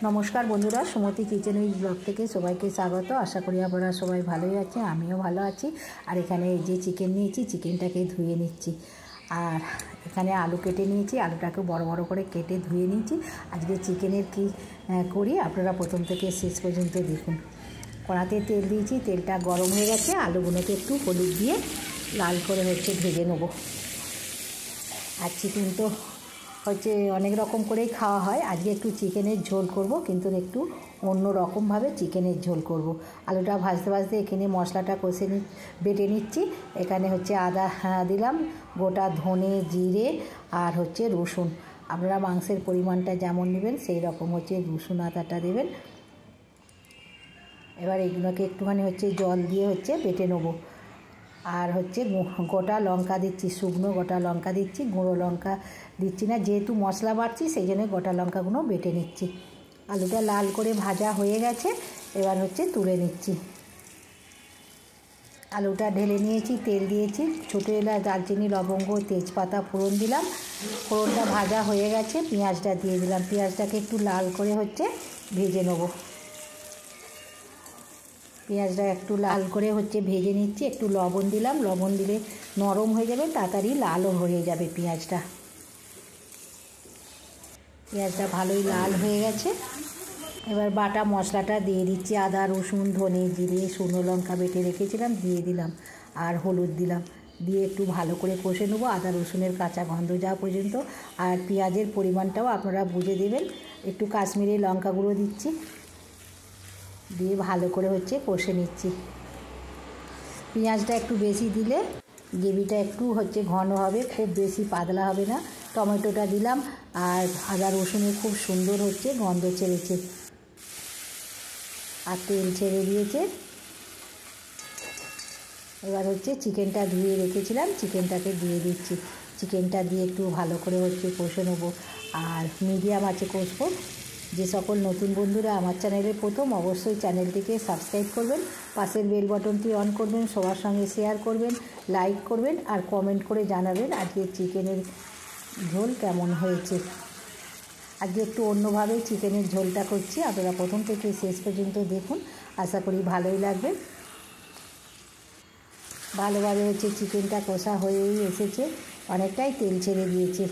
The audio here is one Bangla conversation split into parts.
নমস্কার বন্ধুরা, সুমতি কিচেন উইথ ব্লগ থেকে সবাইকে স্বাগত। আশা করি আপনারা সবাই ভালোই আছে, আমিও ভালো আছি। আর এখানে এই যে চিকেন নিয়েছি, চিকেনটাকে ধুয়ে নিচ্ছি। আর এখানে আলু কেটে নিয়েছি, আলুটাকে বড় বড় করে কেটে ধুয়ে নিয়েছি। আজকে চিকেনের কি করি আপনারা প্রথম থেকে শেষ পর্যন্ত দেখুন। কড়াতে তেল দিয়েছি, তেলটা গরম হয়ে গেছে। আলুগুলোকে একটু হলুদ দিয়ে লাল করে ভেজে নেব। আর চিকেন তো অনেক রকম করেই খাওয়া হয়, আজকে একটু চিকেনের ঝোল করব, কিন্তু একটু অন্য রকমভাবে চিকেনের ঝোল করব। আলুটা ভাজতে ভাজতে এখানে মশলাটা বেটে নিচ্ছি। এখানে আদা দিলাম, গোটা ধনে, জিরে আর রসুন। আপনারা মাংসের পরিমাণটা যেমন নেবেন সেই রকম রসুন আদাটা দেবেন। এবার এগুলোকে একটুখানি জল দিয়ে বেটে নেব। আর গোটা লঙ্কা দিচ্ছি, শুকনো গোটা লঙ্কা দিচ্ছি, গুঁড়ো লঙ্কা দিচ্ছি না, যেহেতু মশলা বাড়ছি সেই জন্য গোটা লঙ্কাগুলো বেটে নিচ্ছি। আলুটা লাল করে ভাজা হয়ে গেছে, এবার তুলে নিচ্ছি। আলুটা ঢেলে নিয়েছি, তেল দিয়েছি, ছোটো এলাচ, দারচিনি, লবঙ্গ, তেজপাতা ফোড়ন দিলাম। ফোড়নটা ভাজা হয়ে গেছে, পেঁয়াজটা দিয়ে দিলাম। পেঁয়াজটাকে একটু লাল করে ভেজে নেব। পেঁয়াজটা একটু লাল করে ভেজে নিচ্ছি। একটু লবণ দিলাম, লবণ দিলে নরম হয়ে যাবে, তাড়াতাড়ি লালও হয়ে যাবে পেঁয়াজটা। পেঁয়াজটা ভালোই লাল হয়ে গেছে। এবার বাটা মশলাটা দিয়ে দিচ্ছি। আদা, রসুন, ধনে, জিরে, শুকনো লঙ্কা বেটে রেখেছিলাম দিয়ে দিলাম। আর হলুদ দিলাম, দিয়ে একটু ভালো করে কষে নেবো আদা রসুনের কাঁচা গন্ধ যাওয়া পর্যন্ত। আর পেঁয়াজের পরিমাণটাও আপনারা বুঝে দেবেন। একটু কাশ্মীরি লঙ্কা গুঁড়ো দিচ্ছি, দিয়ে ভালো করে কষে নিচ্ছি। পেঁয়াজটা একটু বেশি দিলে গ্রেভিটা একটু ঘন হবে, খুব বেশি পাতলা হবে না। টমেটোটা দিলাম, আর আদা রসুনের খুব সুন্দর গন্ধ ছেড়েছে আর তেল ছেড়ে দিয়েছে। এবার চিকেনটা ধুয়ে রেখেছিলাম, চিকেনটাকে দিয়ে দিচ্ছি। চিকেনটা দিয়ে একটু ভালো করে কষে নেবো। আর মিডিয়াম আছে কষবো। যে সকল নতুন বন্ধুরা আমার চ্যানেলে প্রথম, অবশ্যই চ্যানেলটিকে সাবস্ক্রাইব করবেন, পাশের বেল বাটনটি অন করবেন, সবার সঙ্গে শেয়ার করবেন, লাইক করবেন আর কমেন্ট করে জানাবেন আজকে চিকেনের ঝোল কেমন হয়েছে। আজকে একটু অন্যভাবে চিকেনের ঝোলটা করছি, আপনারা প্রথম থেকে শেষ পর্যন্ত দেখুন, আশা করি ভালোই লাগবে। ভালোভাবে চিকেনটা কষা হয়েই এসেছে, অনেকটাই তেল ছেড়ে দিয়েছে।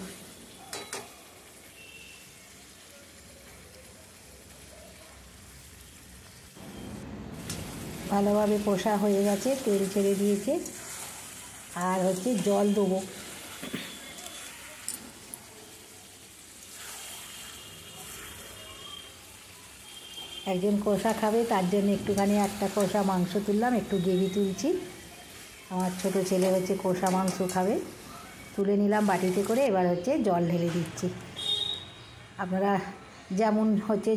ভালোভাবে কষা হয়ে গেছে, তেল ছেড়ে দিয়েছে। আর জল দেবো। একজন কষা খাবে, তার জন্য একটুখানি একটা কষা মাংস তুললাম, একটু গ্রেভি তুলছি। আমার ছোট ছেলে কষা মাংস খাবে, তুলে নিলাম বাটিতে করে। এবার জল ঢেলে দিচ্ছি। আপনারা যেমন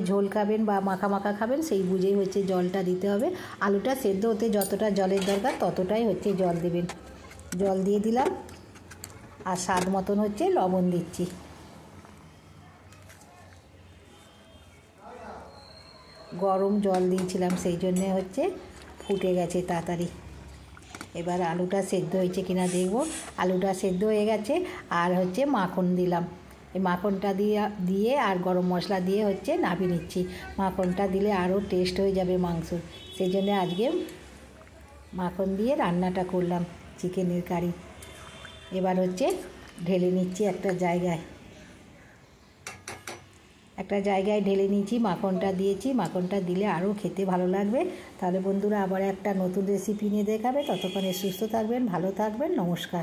ঝোল খাবেন বা মাখা মাখা খাবেন সেই বুঝেই জলটা দিতে হবে। আলুটা সেদ্ধ হতে যতটা জলের দরকার ততটাই জল দেবেন। জল দিয়ে দিলাম, আর স্বাদ মতন লবণ দিচ্ছি। গরম জল দিয়েছিলাম, সেই জন্যে ফুটে গেছে তাড়াতাড়ি। এবার আলুটা সেদ্ধ হয়েছে কিনা দেখব। আলুটা সেদ্ধ হয়ে গেছে। আর মাখন দিলাম। এই মাখনটা দিয়ে আর গরম মশলা দিয়ে নামিয়ে নিচ্ছি। মাখনটা দিলে আরও টেস্ট হয়ে যাবে মাংস, সেই জন্য আজকে মাখন দিয়ে রান্নাটা করলাম চিকেনের কারি। এবার ঢেলে নিচ্ছি একটা জায়গায় ঢেলে নিচ্ছি। মাখনটা দিয়েছি, মাখনটা দিলে আরও খেতে ভালো লাগবে। তাহলে বন্ধুরা আবার একটা নতুন রেসিপি নিয়ে দেখাবে, ততক্ষণে সুস্থ থাকবেন, ভালো থাকবেন, নমস্কার।